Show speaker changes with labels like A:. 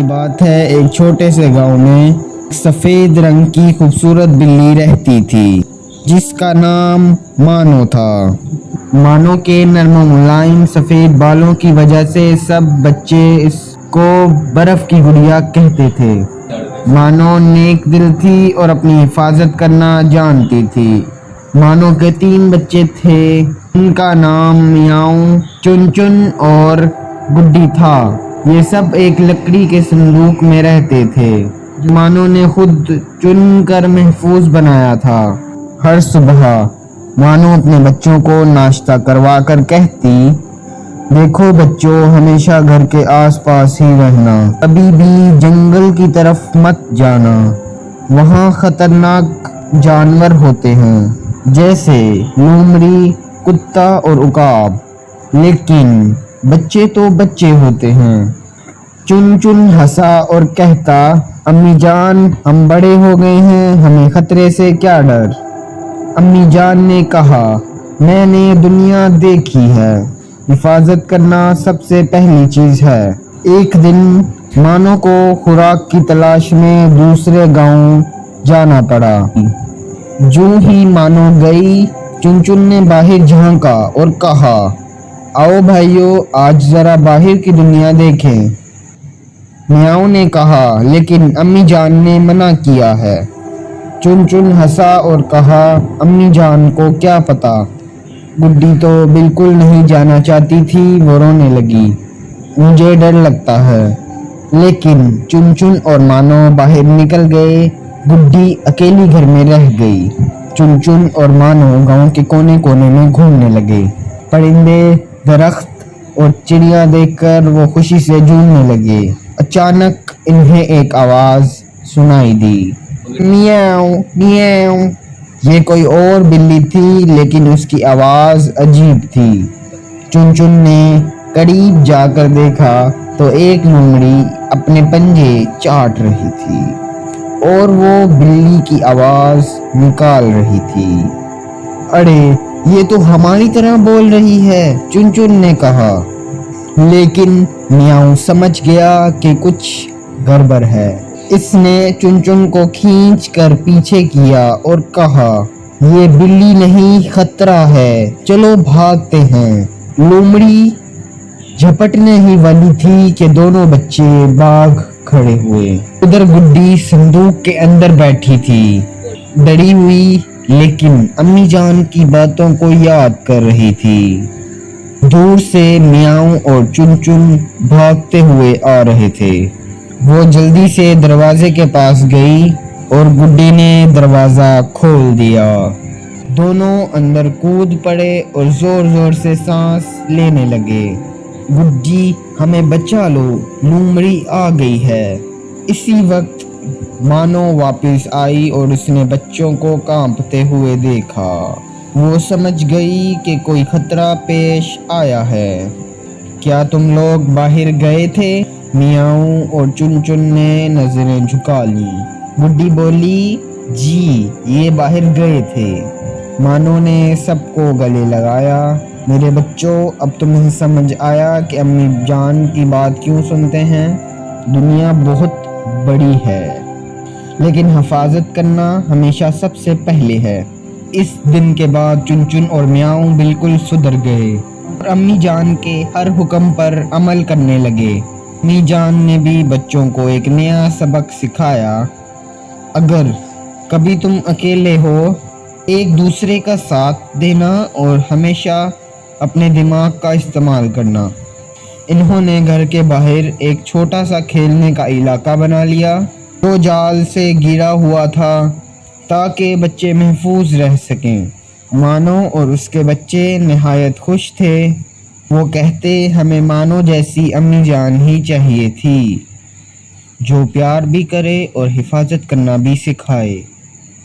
A: بات ہے ایک چھوٹے سے گاؤں میں ایک سفید رنگ کی خوبصورت بلی رہتی تھی جس کا نام مانو تھا۔ مانو کے نرم و ملائم سفید بالوں کی وجہ سے سب بچے اس کو برف کی گڑیا کہتے تھے۔ مانو نیک دل تھی اور اپنی حفاظت کرنا جانتی تھی۔ مانو کے 3 بچے تھے، ان کا نام میاؤں، چن چن اور گڈی تھا۔ یہ سب ایک لکڑی کے صندوق میں رہتے تھے جو مانو نے خود چن کر محفوظ بنایا تھا۔ ہر صبح مانو اپنے بچوں کو ناشتہ کروا کر کہتی، دیکھو بچوں، ہمیشہ گھر کے آس پاس ہی رہنا، کبھی بھی جنگل کی طرف مت جانا، وہاں خطرناک جانور ہوتے ہیں جیسے لومڑی، کتا اور عقاب، لیکن بچے تو بچے ہوتے ہیں۔ چن چن ہنسا اور کہتا، امی جان، ہم بڑے ہو گئے ہیں، ہمیں خطرے سے کیا ڈر؟ امی جان نے کہا، میں نے دنیا دیکھی ہے، حفاظت کرنا سب سے پہلی چیز ہے۔ ایک دن مانو کو خوراک کی تلاش میں دوسرے گاؤں جانا پڑا۔ جو ہی مانو گئی، چن چن نے باہر جھانکا اور کہا، آؤ بھائیو، آج ذرا باہر کی دنیا دیکھیں۔ میاؤں نے کہا، لیکن امی جان نے منع کیا ہے۔ چن چن ہنسا اور کہا، امی جان کو کیا پتا؟ گڈی تو بالکل نہیں جانا چاہتی تھی، وہ رونے لگی، مجھے ڈر لگتا ہے۔ لیکن چن چن اور مانو باہر نکل گئے، گڈی اکیلی گھر میں رہ گئی۔ چن چن اور مانو گاؤں کے کونے کونے میں گھومنے لگے۔ پرندے، درخت اور چڑیاں دیکھ کر وہ خوشی سے جھومنے لگے۔ اچانک انہیں ایک آواز سنائی دی، میاؤں میاؤں۔ یہ کوئی اور بلی تھی لیکن اس کی آواز عجیب تھی۔ چن چن نے قریب جا کر دیکھا تو ایک لومڑی اپنے پنجے چاٹ رہی تھی اور وہ بلی کی آواز نکال رہی تھی۔ ارے، یہ تو ہماری طرح بول رہی ہے، چن چن نے کہا۔ لیکن میاؤں سمجھ گیا کہ کچھ گڑبڑ ہے۔ اس نے چن چن کو کھینچ کر پیچھے کیا اور کہا، یہ بلی نہیں، خطرہ ہے، چلو بھاگتے ہیں۔ لومڑی جھپٹنے ہی والی تھی کہ دونوں بچے بھاگ کھڑے ہوئے۔ ادھر گڈی صندوق کے اندر بیٹھی تھی، ڈری ہوئی، لیکن امی جان کی باتوں کو یاد کر رہی تھی۔ دور سے میاؤں اور چن چن بھاگتے ہوئے آ رہے تھے۔ وہ جلدی سے دروازے کے پاس گئی اور گڈی نے دروازہ کھول دیا۔ دونوں اندر کود پڑے اور زور زور سے سانس لینے لگے۔ گڈی، ہمیں بچا لو، لومڑی آ گئی ہے۔ اسی وقت مانو واپس آئی اور اس نے بچوں کو کانپتے ہوئے دیکھا۔ وہ سمجھ گئی کہ کوئی خطرہ پیش آیا ہے۔ کیا تم لوگ باہر گئے تھے؟ میاؤں اور چن چن نے نظریں جھکا لیں۔ گڈی بولی، جی، یہ باہر گئے تھے۔ مانو نے سب کو گلے لگایا، میرے بچوں، اب تمہیں سمجھ آیا کہ امی جان کی بات کیوں سنتے ہیں؟ دنیا بہت بڑی ہے، لیکن حفاظت کرنا ہمیشہ سب سے پہلے ہے۔ اس دن کے بعد چن چن اور میاؤں بالکل سدھر گئے اور امی جان کے ہر حکم پر عمل کرنے لگے۔ امی جان نے بھی بچوں کو ایک نیا سبق سکھایا، اگر کبھی تم اکیلے ہو، ایک دوسرے کا ساتھ دینا اور ہمیشہ اپنے دماغ کا استعمال کرنا۔ انہوں نے گھر کے باہر ایک چھوٹا سا کھیلنے کا علاقہ بنا لیا جو جال سے گھرا ہوا تھا تاکہ بچے محفوظ رہ سکیں۔ مانو اور اس کے بچے نہایت خوش تھے۔ وہ کہتے، ہمیں مانو جیسی امی جان ہی چاہیے تھی، جو پیار بھی کرے اور حفاظت کرنا بھی سکھائے۔